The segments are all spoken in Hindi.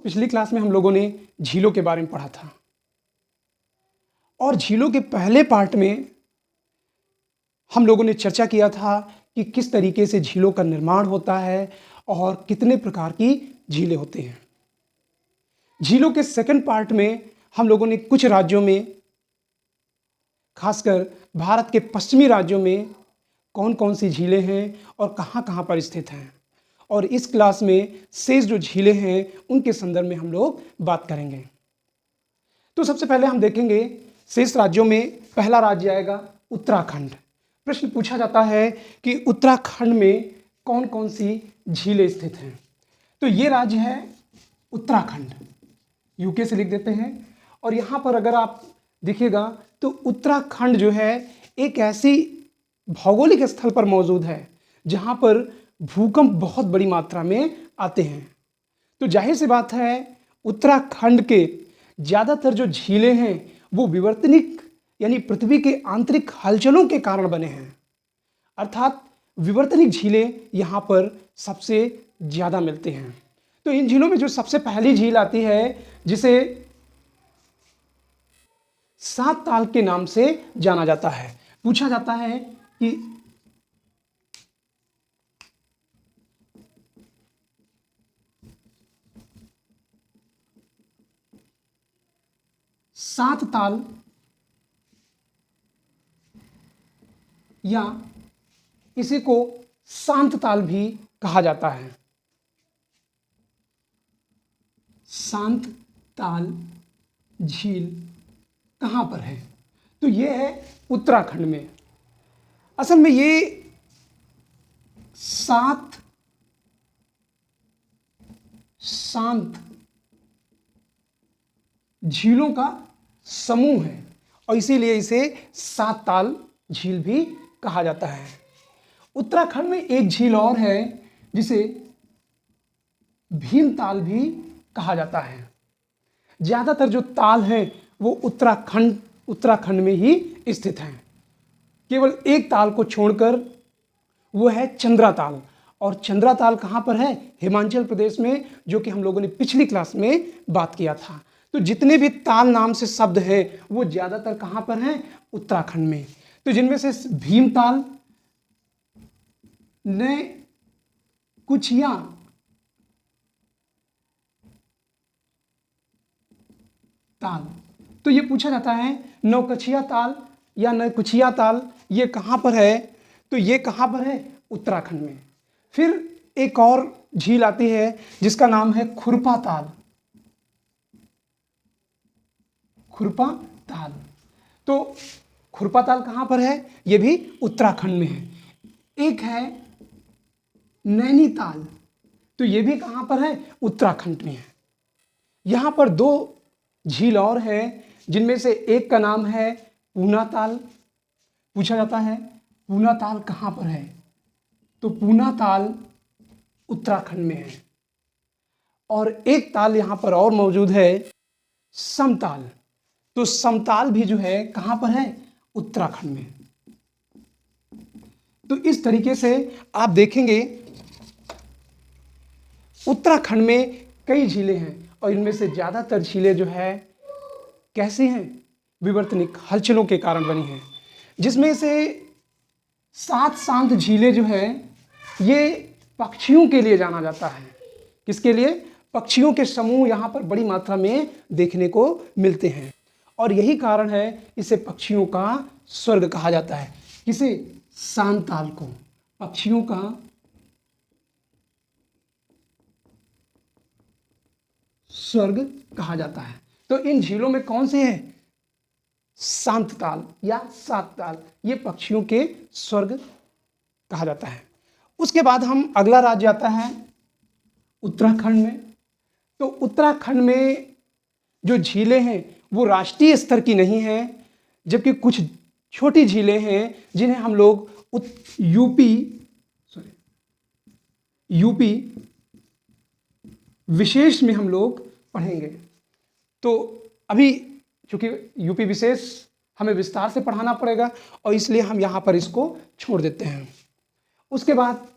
पिछली क्लास में हम लोगों ने झीलों के बारे में पढ़ा था और झीलों के पहले पार्ट में हम लोगों ने चर्चा किया था कि किस तरीके से झीलों का निर्माण होता है और कितने प्रकार की झीलें होती हैं। झीलों के सेकंड पार्ट में हम लोगों ने कुछ राज्यों में, खासकर भारत के पश्चिमी राज्यों में कौन कौन सी झीलें हैं और कहाँ कहाँ पर स्थित हैं, और इस क्लास में शेष जो झीलें हैं उनके संदर्भ में हम लोग बात करेंगे। तो सबसे पहले हम देखेंगे शेष राज्यों में पहला राज्य आएगा उत्तराखंड। प्रश्न पूछा जाता है कि उत्तराखंड में कौन कौन सी झीलें स्थित हैं। तो ये राज्य है उत्तराखंड, यूके से लिख देते हैं। और यहाँ पर अगर आप देखिएगा तो उत्तराखंड जो है एक ऐसी भौगोलिक स्थल पर मौजूद है जहाँ पर भूकंप बहुत बड़ी मात्रा में आते हैं। तो जाहिर सी बात है उत्तराखंड के ज़्यादातर जो झीलें हैं वो विवर्तनिक यानी पृथ्वी के आंतरिक हलचलों के कारण बने हैं, अर्थात विवर्तनिक झीलें यहाँ पर सबसे ज़्यादा मिलती हैं। तो इन झीलों में जो सबसे पहली झील आती है जिसे सात ताल के नाम से जाना जाता है। पूछा जाता है कि सात ताल या इसी को शांत ताल भी कहा जाता है। शांत ताल झील कहाँ पर है? तो ये है उत्तराखंड में। असल में ये 7 शांत झीलों का समूह है और इसीलिए इसे सात ताल झील भी कहा जाता है। उत्तराखंड में एक झील और है जिसे भीमताल भी कहा जाता है। ज़्यादातर जो ताल हैं वो उत्तराखंड में ही स्थित हैं। केवल एक ताल को छोड़कर वो है चंद्रा ताल, और चंद्रा ताल कहाँ पर है? हिमाचल प्रदेश में, जो कि हम लोगों ने पिछली क्लास में बात किया था। तो जितने भी ताल नाम से शब्द हैं वो ज़्यादातर कहाँ पर हैं? उत्तराखंड में। तो जिनमें से भीमताल, ने कुचिया ताल, तो ये पूछा जाता है नौकचिया ताल या नकुचिया ताल ये कहाँ पर है? तो ये कहाँ पर है? उत्तराखंड में। फिर एक और झील आती है जिसका नाम है खुरपा ताल। खुरपा ताल, तो खुरपा ताल कहाँ पर है? ये भी उत्तराखंड में है। एक है नैनीताल, तो ये भी कहाँ पर है? उत्तराखंड में है। यहाँ पर 2 झील और है जिनमें से एक का नाम है पूना ताल। पूछा जाता है पूना ताल कहाँ पर है? तो पूना ताल उत्तराखंड में है। और एक ताल यहाँ पर और मौजूद है समताल, तो समताल भी जो है कहाँ पर है? उत्तराखंड में। तो इस तरीके से आप देखेंगे उत्तराखंड में कई झीलें हैं और इनमें से ज़्यादातर झीलें जो है कैसी हैं? विवर्तनिक हलचलों के कारण बनी हैं, जिसमें से 7 शांत झीलें जो है ये पक्षियों के लिए जाना जाता है। किसके लिए? पक्षियों के समूह यहाँ पर बड़ी मात्रा में देखने को मिलते हैं और यही कारण है इसे पक्षियों का स्वर्ग कहा जाता है। किसे? शांत ताल को पक्षियों का स्वर्ग कहा जाता है। तो इन झीलों में कौन से हैं? शांत ताल या सात ताल, ये पक्षियों के स्वर्ग कहा जाता है। उसके बाद हम अगला राज्य आता है उत्तराखंड में। तो उत्तराखंड में जो झीलें हैं वो राष्ट्रीय स्तर की नहीं हैं, जबकि कुछ छोटी झीलें हैं जिन्हें हम लोग यूपी विशेष में हम लोग पढ़ेंगे। तो अभी चूंकि यूपी विशेष हमें विस्तार से पढ़ाना पड़ेगा और इसलिए हम यहाँ पर इसको छोड़ देते हैं। उसके बाद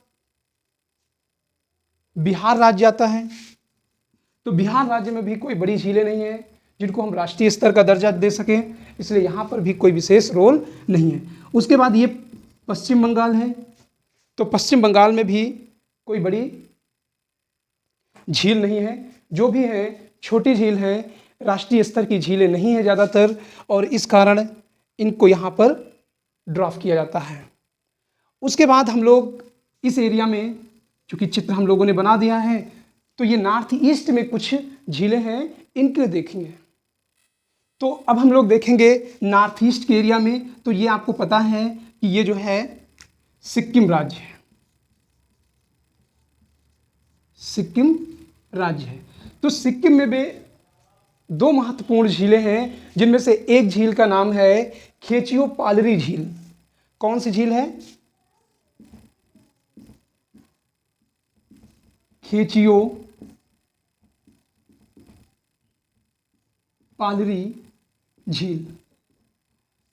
बिहार राज्य आता है। तो बिहार राज्य में भी कोई बड़ी झीलें नहीं हैं जिनको हम राष्ट्रीय स्तर का दर्जा दे सकें, इसलिए यहाँ पर भी कोई विशेष रोल नहीं है। उसके बाद ये पश्चिम बंगाल है, तो पश्चिम बंगाल में भी कोई बड़ी झील नहीं है, जो भी है छोटी झील है, राष्ट्रीय स्तर की झीलें नहीं है ज़्यादातर, और इस कारण इनको यहाँ पर ड्रॉप किया जाता है। उसके बाद हम लोग इस एरिया में, चूँकि चित्र हम लोगों ने बना दिया है, तो ये नॉर्थ ईस्ट में कुछ झीलें हैं, इनके देखेंगे। तो अब हम लोग देखेंगे नॉर्थ ईस्ट के एरिया में, तो ये आपको पता है कि ये जो है सिक्किम राज्य है, सिक्किम राज्य है। तो सिक्किम में भी दो महत्वपूर्ण झीलें हैं, जिनमें से एक झील का नाम है खेचियो पालरी झील। कौन सी झील है? खेचियो पालरी झील।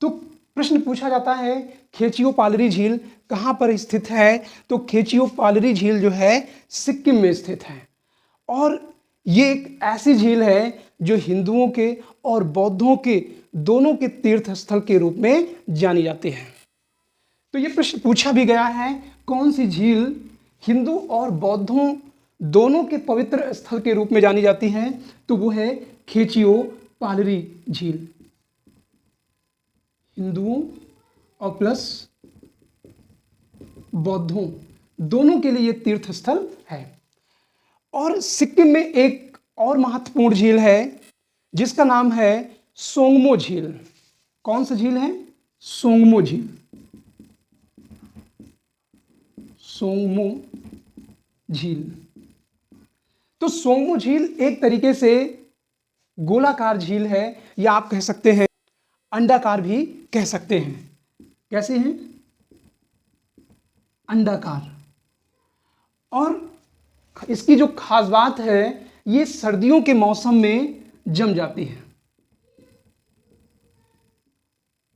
तो प्रश्न पूछा जाता है खेचियो पालरी झील कहाँ पर स्थित है? तो खेचियो पालरी झील जो है सिक्किम में स्थित है, और ये एक ऐसी झील है जो हिंदुओं के और बौद्धों के दोनों के तीर्थ स्थल के रूप में जानी जाती है। तो ये प्रश्न पूछा भी गया है, कौन सी झील हिंदू और बौद्धों दोनों के पवित्र स्थल के रूप में जानी जाती है? तो वो है खेचियो पालरी झील। हिंदुओं और प्लस बौद्धों दोनों के लिए ये तीर्थ स्थल है। और सिक्किम में एक और महत्वपूर्ण झील है जिसका नाम है सोंगमो झील। कौन सा झील है? सोंगमो झील। सोंगमो झील। तो सोंगमो झील एक तरीके से गोलाकार झील है, या आप कह सकते हैं अंडाकार भी कह सकते हैं। कैसे हैं? अंडाकार। और इसकी जो खास बात है, ये सर्दियों के मौसम में जम जाती है।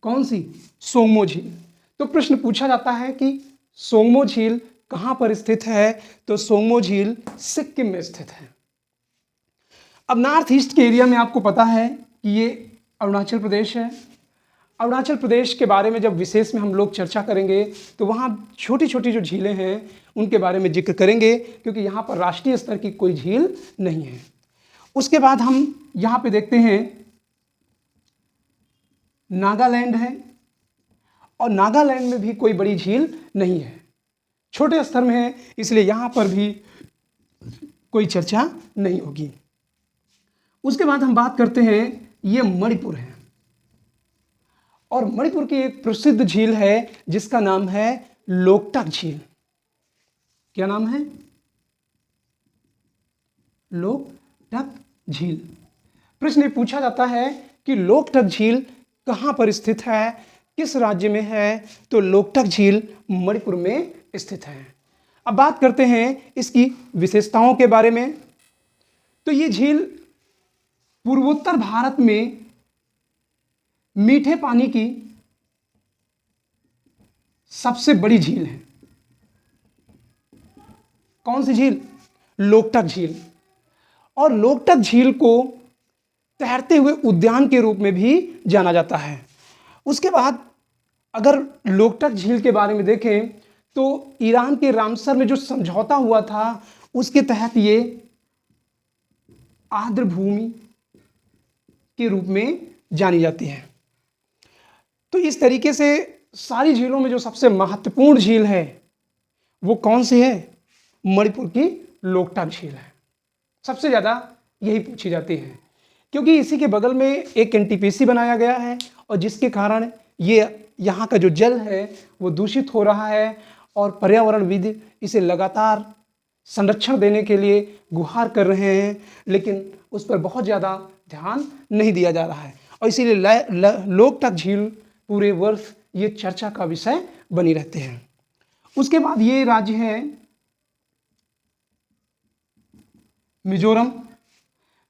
कौन सी? सोंगमो झील। तो प्रश्न पूछा जाता है कि सोंगमो झील कहाँ पर स्थित है? तो सोंगमो झील सिक्किम में स्थित है। अब नॉर्थ ईस्ट के एरिया में आपको पता है कि ये अरुणाचल प्रदेश है। अरुणाचल प्रदेश के बारे में जब विशेष में हम लोग चर्चा करेंगे तो वहाँ छोटी छोटी जो झीलें हैं उनके बारे में जिक्र करेंगे, क्योंकि यहाँ पर राष्ट्रीय स्तर की कोई झील नहीं है। उसके बाद हम यहाँ पे देखते हैं नागालैंड है, और नागालैंड में भी कोई बड़ी झील नहीं है, छोटे स्तर में है, इसलिए यहाँ पर भी कोई चर्चा नहीं होगी। उसके बाद हम बात करते हैं, ये मणिपुर है, और मणिपुर की एक प्रसिद्ध झील है जिसका नाम है लोकटक झील। क्या नाम है? लोकटक झील। प्रश्न ये पूछा जाता है कि लोकटक झील कहाँ पर स्थित है, किस राज्य में है? तो लोकटक झील मणिपुर में स्थित है। अब बात करते हैं इसकी विशेषताओं के बारे में। तो ये झील पूर्वोत्तर भारत में मीठे पानी की सबसे बड़ी झील है। कौन सी झील? लोकटक झील। और लोकटक झील को तैरते हुए उद्यान के रूप में भी जाना जाता है। उसके बाद अगर लोकटक झील के बारे में देखें तो ईरान के रामसर में जो समझौता हुआ था उसके तहत ये आर्द्र भूमि के रूप में जानी जाती है। तो इस तरीके से सारी झीलों में जो सबसे महत्वपूर्ण झील है वो कौन सी है? मणिपुर की लोकटक झील है। सबसे ज़्यादा यही पूछी जाती है, क्योंकि इसी के बगल में एक एनटीपीसी बनाया गया है, और जिसके कारण ये यहाँ का जो जल है वो दूषित हो रहा है, और पर्यावरणविद इसे लगातार संरक्षण देने के लिए गुहार कर रहे हैं, लेकिन उस पर बहुत ज़्यादा ध्यान नहीं दिया जा रहा है, और इसीलिए लोकटक झील पूरे वर्ष ये चर्चा का विषय बनी रहते हैं। उसके बाद ये राज्य है मिजोरम।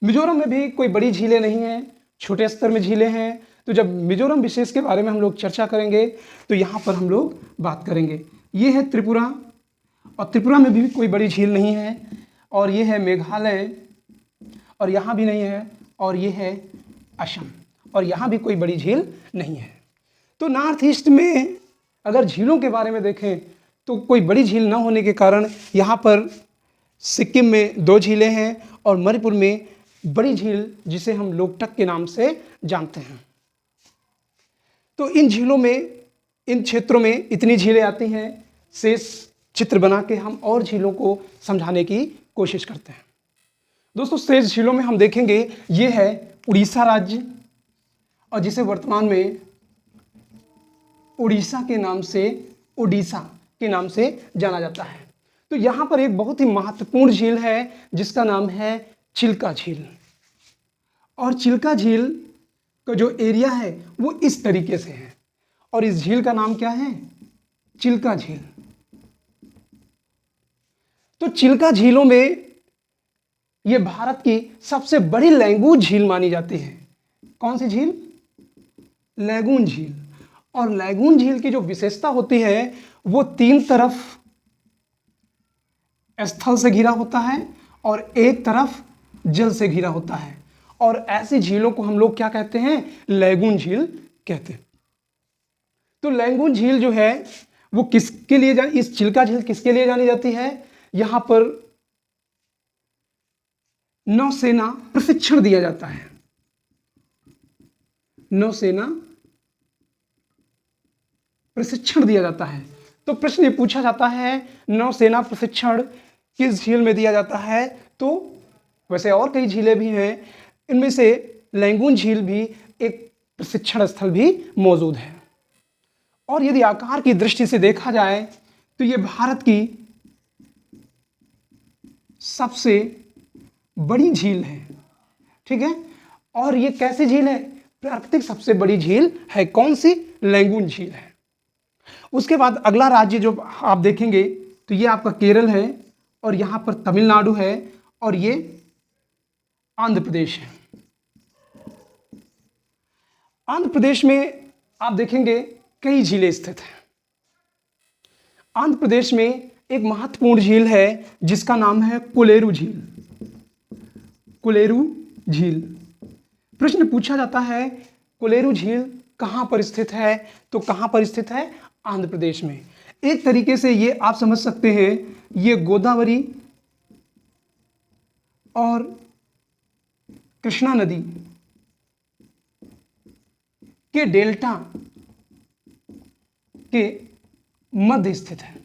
मिजोरम में भी कोई बड़ी झीलें नहीं हैं, छोटे स्तर में झीलें हैं। तो जब मिजोरम विशेष के बारे में हम लोग चर्चा करेंगे तो यहाँ पर हम लोग बात करेंगे। ये है त्रिपुरा, और त्रिपुरा में भी कोई बड़ी झील नहीं है। और ये है मेघालय, और यहाँ भी नहीं है, और ये है असम, और यहाँ भी कोई बड़ी झील नहीं है। तो नॉर्थ ईस्ट में अगर झीलों के बारे में देखें तो कोई बड़ी झील ना होने के कारण यहाँ पर सिक्किम में 2 झीलें हैं और मणिपुर में बड़ी झील जिसे हम लोकटक के नाम से जानते हैं। तो इन झीलों में, इन क्षेत्रों में इतनी झीलें आती हैं। शेष चित्र बना के हम और झीलों को समझाने की कोशिश करते हैं। दोस्तों, शेष झीलों में हम देखेंगे ये है उड़ीसा राज्य, और जिसे वर्तमान में उड़ीसा के नाम से जाना जाता है। तो यहाँ पर एक बहुत ही महत्वपूर्ण झील है जिसका नाम है चिल्का झील, और चिल्का झील का जो एरिया है वो इस तरीके से है, और इस झील का नाम क्या है? चिल्का झील। तो चिल्का झीलों में ये भारत की सबसे बड़ी लैगून झील मानी जाती है। कौन सी झील? लैगून झील। और लैगून झील की जो विशेषता होती है वो 3 तरफ स्थल से घिरा होता है और एक तरफ जल से घिरा होता है, और ऐसी झीलों को हम लोग क्या कहते हैं? लैगून झील कहते हैं। तो लैगून झील जो है वो किसके लिए इस चिल्का झील किसके लिए जानी जाती है? यहां पर नौसेना प्रशिक्षण दिया जाता है। नौसेना प्रशिक्षण दिया जाता है। तो प्रश्न ये पूछा जाता है नौसेना प्रशिक्षण किस झील में दिया जाता है? तो वैसे और कई झीलें भी हैं, इनमें से लैगून झील भी एक प्रशिक्षण स्थल भी मौजूद है। और यदि आकार की दृष्टि से देखा जाए तो ये भारत की सबसे बड़ी झील है, ठीक है। और ये कैसी झील है? प्राकृतिक सबसे बड़ी झील है। कौन सी? लैगून झील है। उसके बाद अगला राज्य जो आप देखेंगे तो ये आपका केरल है, और यहां पर तमिलनाडु है, और ये आंध्र प्रदेश है। आंध्र प्रदेश में आप देखेंगे कई झीलें स्थित हैं। आंध्र प्रदेश में एक महत्वपूर्ण झील है जिसका नाम है कोलेरू झील। कोलेरू झील। प्रश्न पूछा जाता है कोलेरू झील कहां पर स्थित है? तो कहां पर स्थित है? आंध्र प्रदेश में। एक तरीके से ये आप समझ सकते हैं, ये गोदावरी और कृष्णा नदी के डेल्टा के मध्य स्थित है।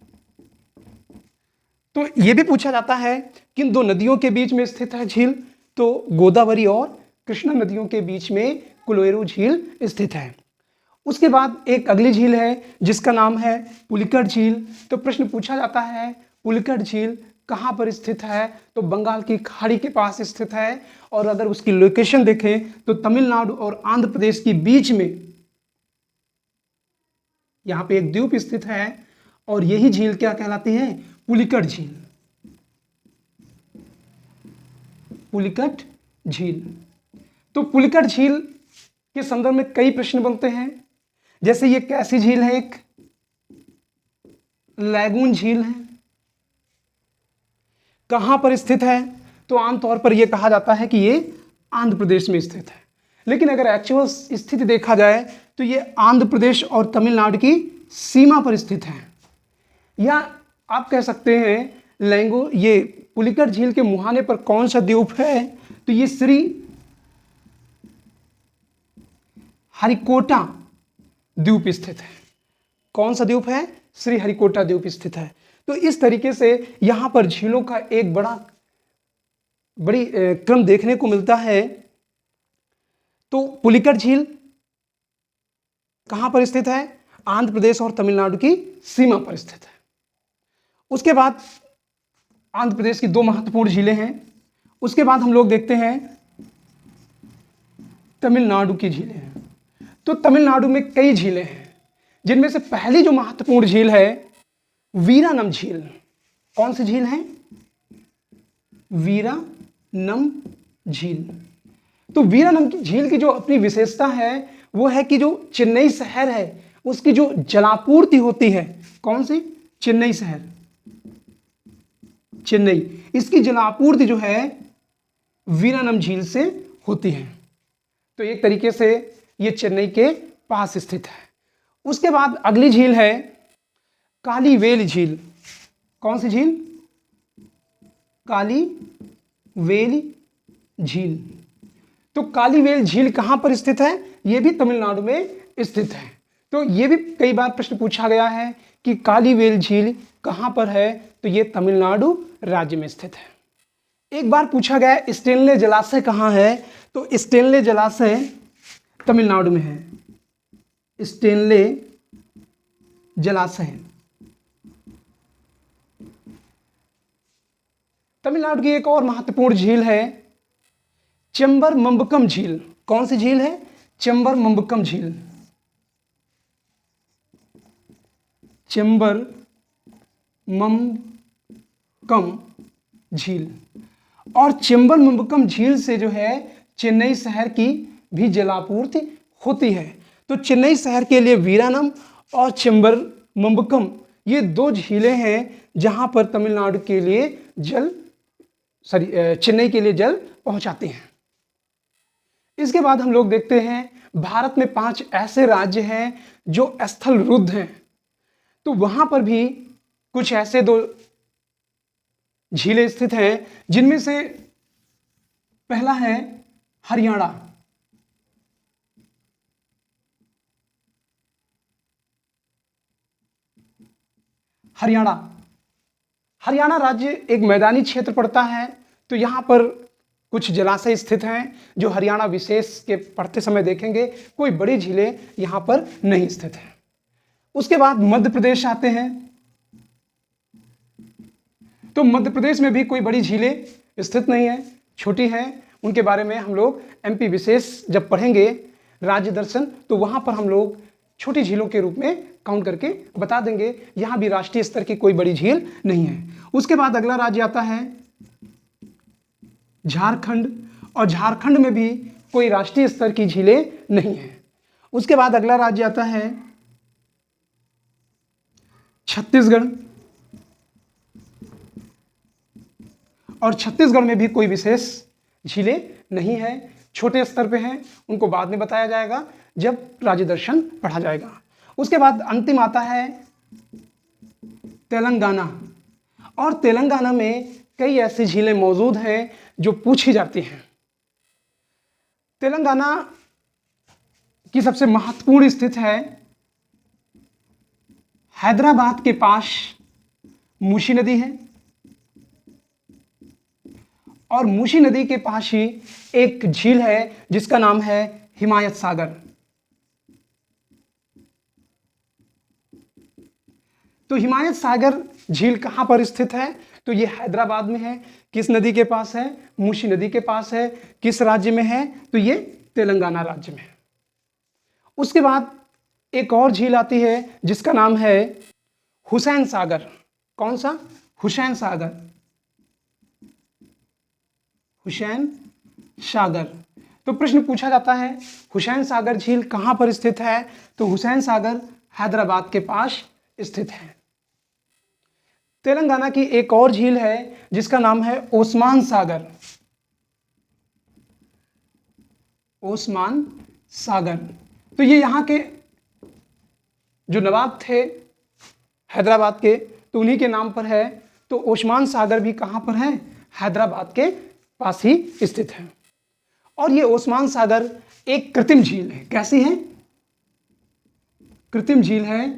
तो यह भी पूछा जाता है किन 2 नदियों के बीच में स्थित है झील? तो गोदावरी और कृष्णा नदियों के बीच में कोलेरू झील स्थित है। उसके बाद एक अगली झील है जिसका नाम है पुलिकट झील। तो प्रश्न पूछा जाता है पुलिकट झील कहां पर स्थित है? तो बंगाल की खाड़ी के पास स्थित है, और अगर उसकी लोकेशन देखें तो तमिलनाडु और आंध्र प्रदेश के बीच में यहां पे एक द्वीप स्थित है, और यही झील क्या कहलाती है? पुलिकट झील। पुलिकट झील। तो पुलिकट झील के संदर्भ में कई प्रश्न बनते हैं, जैसे ये कैसी झील है? एक लैगून झील है। कहां पर स्थित है? तो आमतौर पर यह कहा जाता है कि ये आंध्र प्रदेश में स्थित है, लेकिन अगर एक्चुअल स्थिति देखा जाए तो ये आंध्र प्रदेश और तमिलनाडु की सीमा पर स्थित है। या आप कह सकते हैं ये पुलिकट झील के मुहाने पर कौन सा द्वीप है? तो ये श्री हरिकोटा द्वीप स्थित है। कौन सा द्वीप है? श्री हरिकोटा द्वीप स्थित है। तो इस तरीके से यहां पर झीलों का एक बड़ी क्रम देखने को मिलता है। तो पुलिकट झील कहां पर स्थित है? आंध्र प्रदेश और तमिलनाडु की सीमा पर स्थित है। उसके बाद आंध्र प्रदेश की 2 महत्वपूर्ण झीलें हैं। उसके बाद हम लोग देखते हैं तमिलनाडु की झीलें हैं। तो तमिलनाडु में कई झीलें हैं, जिनमें से पहली जो महत्वपूर्ण झील है वीरानम झील। कौन सी झील है? वीरानम झील। तो वीरानम की झील की जो अपनी विशेषता है वो है कि जो चेन्नई शहर है उसकी जो जलापूर्ति होती है, कौन सी? चेन्नई शहर, चेन्नई, इसकी जलापूर्ति जो है वीरानम झील से होती है। तो एक तरीके से ये चेन्नई के पास स्थित है। उसके बाद अगली झील है काली वेल झील। कौन सी झील? काली वेल झील। तो काली वेल झील कहां पर स्थित है? यह भी तमिलनाडु में स्थित है। तो यह भी कई बार प्रश्न पूछा गया है कि काली वेल झील कहां पर है, तो यह तमिलनाडु राज्य में स्थित है। एक बार पूछा गया स्टेनले जलाशय कहां है, तो स्टेनले जलाशय तमिलनाडु में है। स्टेनले जलाशय तमिलनाडु की एक और महत्वपूर्ण झील है चेंबर मंबकम झील। कौन सी झील है? चेंबर मंबकम झील। चेंबर मंबकम झील। और चेंबर मंबकम झील से जो है चेन्नई शहर की भी जलापूर्ति होती है। तो चेन्नई शहर के लिए वीरानम और चेंबर मंबकम ये दो झीलें हैं जहां पर तमिलनाडु के लिए चेन्नई के लिए जल पहुंचाते हैं। इसके बाद हम लोग देखते हैं भारत में 5 ऐसे राज्य हैं जो स्थल रुद्ध हैं। तो वहां पर भी कुछ ऐसे 2 झीलें स्थित हैं, जिनमें से पहला है हरियाणा। हरियाणा राज्य एक मैदानी क्षेत्र पड़ता है। तो यहां पर कुछ जलाशय स्थित हैं जो हरियाणा विशेष के पढ़ते समय देखेंगे। कोई बड़ी झीलें यहां पर नहीं स्थित हैं। उसके बाद मध्य प्रदेश आते हैं। तो मध्य प्रदेश में भी कोई बड़ी झीलें स्थित नहीं है, छोटी हैं। उनके बारे में हम लोग एमपी विशेष जब पढ़ेंगे राज्य दर्शन, तो वहां पर हम लोग छोटी झीलों के रूप में काउंट करके बता देंगे। यहां भी राष्ट्रीय स्तर की कोई बड़ी झील नहीं है। उसके बाद अगला राज्य आता है झारखंड, और झारखंड में भी कोई राष्ट्रीय स्तर की झीलें नहीं है। उसके बाद अगला राज्य आता है छत्तीसगढ़, और छत्तीसगढ़ में भी कोई विशेष झीलें नहीं है, छोटे स्तर पे हैं। उनको बाद में बताया जाएगा जब राज्य दर्शन पढ़ा जाएगा। उसके बाद अंतिम आता है तेलंगाना, और तेलंगाना में कई ऐसी झीलें मौजूद हैं जो पूछी जाती हैं। तेलंगाना की सबसे महत्वपूर्ण स्थित है हैदराबाद के पास मूसी नदी है, और मूसी नदी के पास ही एक झील है जिसका नाम है हिमायत सागर। तो हिमायत सागर झील कहां पर स्थित है? तो ये हैदराबाद में है। किस नदी के पास है? मूसी नदी के पास है। किस राज्य में है? तो ये तेलंगाना राज्य में है। उसके बाद एक और झील आती है जिसका नाम है हुसैन सागर। कौन सा? हुसैन सागर। हुसैन सागर। तो प्रश्न पूछा जाता है हुसैन सागर झील कहां पर स्थित है? तो हुसैन सागर हैदराबाद के पास स्थित है। तेलंगाना की एक और झील है जिसका नाम है ओस्मान सागर। ओस्मान सागर। तो ये यहाँ के जो नवाब थे हैदराबाद के, तो उन्हीं के नाम पर है। तो ओस्मान सागर भी कहाँ पर है? हैदराबाद के पास ही स्थित है। और ये ओस्मान सागर एक कृत्रिम झील है। कैसी है? कृत्रिम झील है,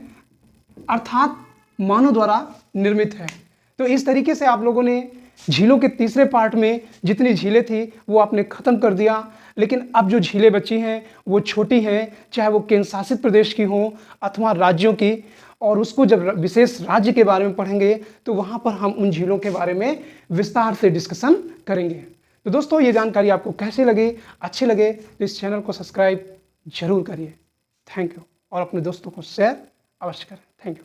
अर्थात मानव द्वारा निर्मित है। तो इस तरीके से आप लोगों ने झीलों के तीसरे पार्ट में जितनी झीलें थी वो आपने खत्म कर दिया। लेकिन अब जो झीलें बची हैं वो छोटी हैं, चाहे वो केंद्र शासित प्रदेश की हों अथवा राज्यों की। और उसको जब विशेष राज्य के बारे में पढ़ेंगे तो वहाँ पर हम उन झीलों के बारे में विस्तार से डिस्कशन करेंगे। तो दोस्तों, ये जानकारी आपको कैसी लगी? अच्छी लगे तो इस चैनल को सब्सक्राइब जरूर करिए। Thank you. और अपने दोस्तों को शेयर अवश्य करें। Thank you.